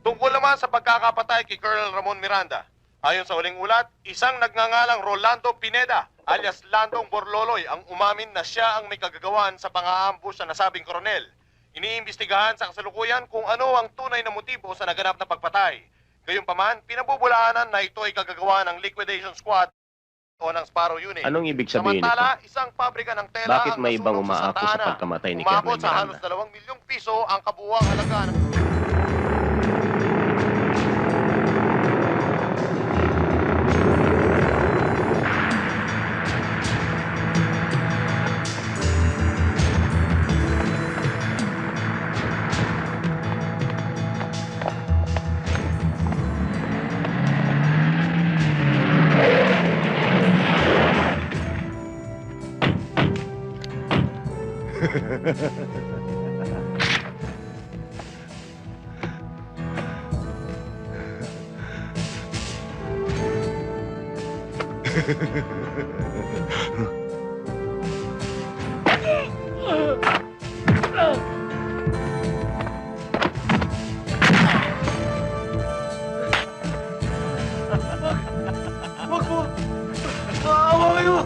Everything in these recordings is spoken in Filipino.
Tungkol naman sa pagkakapatay kay Colonel Ramon Miranda. Ayon sa huling ulat, isang nagngangalang Rolando Pineda alias Landong Borloloy ang umamin na siya ang may kagagawan sa pang-aambush sa nasabing koronel. Iniimbestigahan sa kasalukuyan kung ano ang tunay na motibo sa naganap na pagpatay. Gayunpaman, pinabubulaanan na ito ay kagagawa ng liquidation squad o ng Sparrow Unit. Anong ibig sabihin Samantala, nito? isang pabrika ng tela Bakit ang may ibang nasunog sa umaako Santa sa Ana. pagkamatay ni Umabot Colonel sa halos Miranda? 2 milyong piso ang kabuuang halaga ng... Wag mo! Naawa kayo!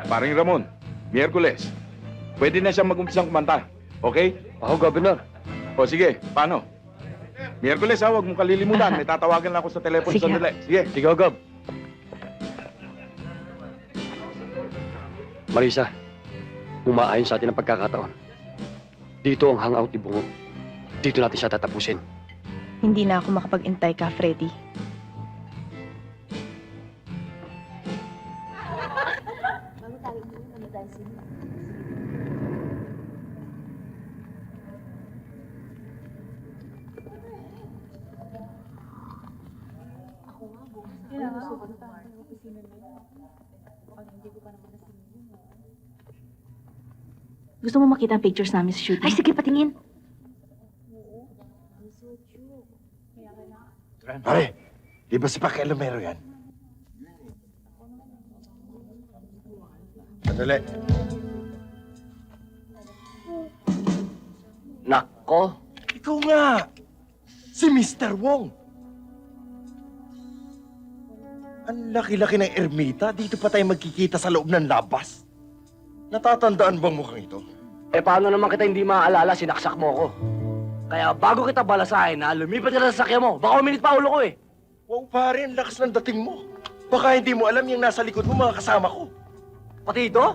Paring Ramon, Miyerkules, pwede na siyang mag-umpisang kumanta. Okay? Oo, Governor. O sige, paano? Miyerkules ha, huwag mong kalilimutan. May tatawagan lang ako sa telepono Sige. sandali. Sige. Sige, Gov. Marisa, umaayon sa atin ang pagkakataon. Dito ang hangout ni Bungo. Dito natin siya tatapusin. Hindi na ako makapag-intay ka, Freddy. Gusto mo makita ang pictures namin sa shooting? Ay, sige, patingin. Pare, di ba si Pakialamero yan? Sandali. Nako! Ikaw nga! Si Mr. Wong! Ang laki-laki ng ermita, dito pa tayo magkikita sa loob ng labas. Natatandaan bang mukhang ito? Eh, paano naman kita hindi maaalala, sinaksak mo ko? Kaya bago kita balasahin, na lumipat ka na sa sakya mo. Baka uminit pa ulo ko eh. Wow, pare, ang lakas ng dating mo. Baka hindi mo alam yung nasa likod mo, mga kasama ko. Pati ito?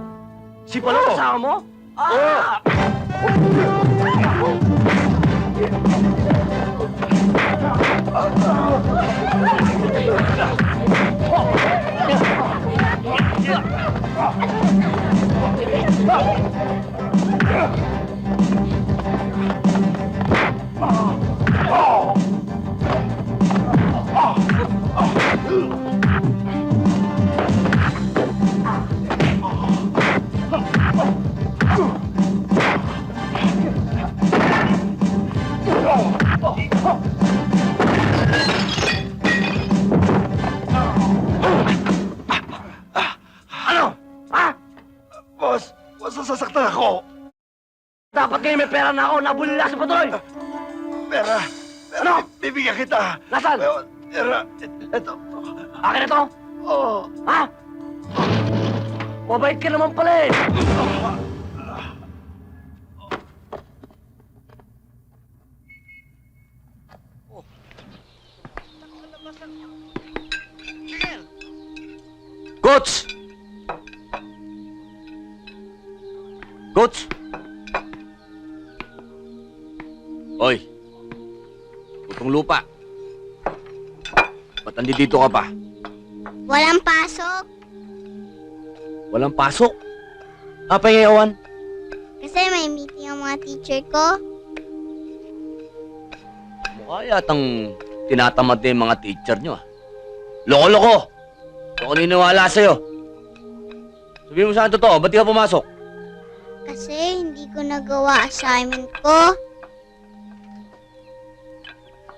Si pala Oo. kasama mo? Ah! Ano? Ha? Boss, masasasaktan ako. Dapat ngayon may pera na ako, nabulila sa patuloy! Pera, Ano? bibigyan kita. Nasaan? Pera, ito. Akin na to? Oh. Ha? Mabait ka naman pala eh! Coach! Coach! Oy! Putong lupa. Ba't nandito ka pa? Walang pasok. Walang pasok? Apa ngayon? Kasi may meeting ang mga teacher ko. Mukha yatang tinatamad na yung mga teacher nyo ah. Loko-loko! Ako niniwala sa'yo. Sabihin mo sa akin totoo, ba't di ka pumasok? Kasi hindi ko nagawa assignment ko.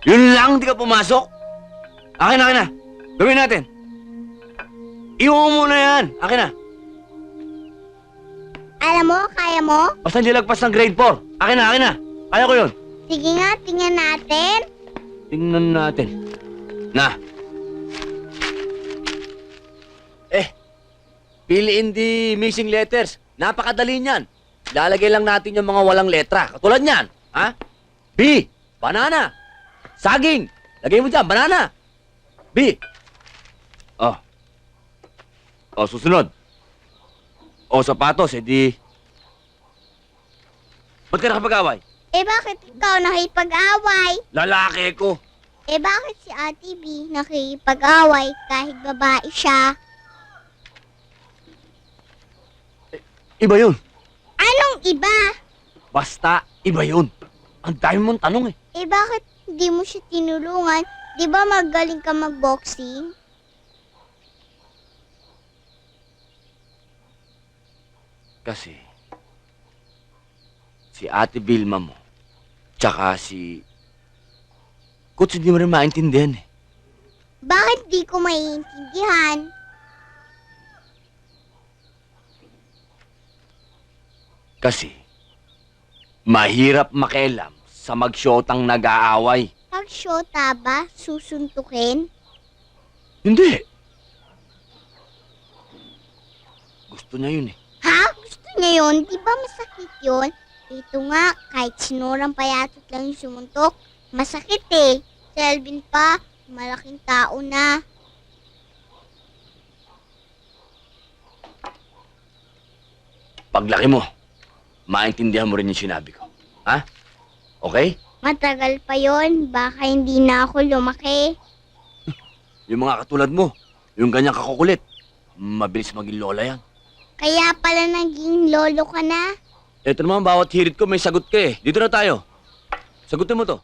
Yun lang, di ka pumasok? Akin na. Gawin natin. Iwan mo muna yan. Akin na. Alam mo, kaya mo? Basta hindi lagpas ng grade 4. Akin na. Kaya ko yun. Sige nga, tingnan natin. Tingnan natin. Na. Piliin di missing letters. Napakadali niyan. Lalagay lang natin yung mga walang letra. Katulad niyan. Ha? B. Banana. Saging. Lagay mo dyan, banana. B. Oh. Oh, susunod. O, sapatos, edi... Ba't ka nakapag-away? Eh bakit ikaw nakipag-away? Lalaki ko. Eh bakit si Ate B nakipag-away kahit babae siya? Iba yun. Anong iba? Basta, iba yun. Ang dami mong tanong eh. Eh bakit hindi mo siya tinulungan? Di ba magaling ka mag-boxing? Kasi, si Ate Vilma mo, tsaka si... Coach, hindi mo rin maintindihan eh. Bakit di ko maiintindihan? Kasi, mahirap makialam sa magsyotang nag-aaway. Pag syota ba, susuntukin? Hindi. Gusto niya yun eh. Ha? Gusto niya yun? Di ba masakit yun? Ito nga, kahit sinurang payatot lang yung sumuntok, masakit eh. Si Alvin pa, malaking tao na. Paglaki mo, maintindihan mo rin yung sinabi ko. Ha? Okay? Matagal pa yon, baka hindi na ako lumaki. Yung mga katulad mo, yung ganyang kakukulit, mabilis maging lola yan. Kaya pala naging lolo ka na. Ito naman, bawat hirit ko may sagot ka eh. Dito na tayo. Sagutin mo to.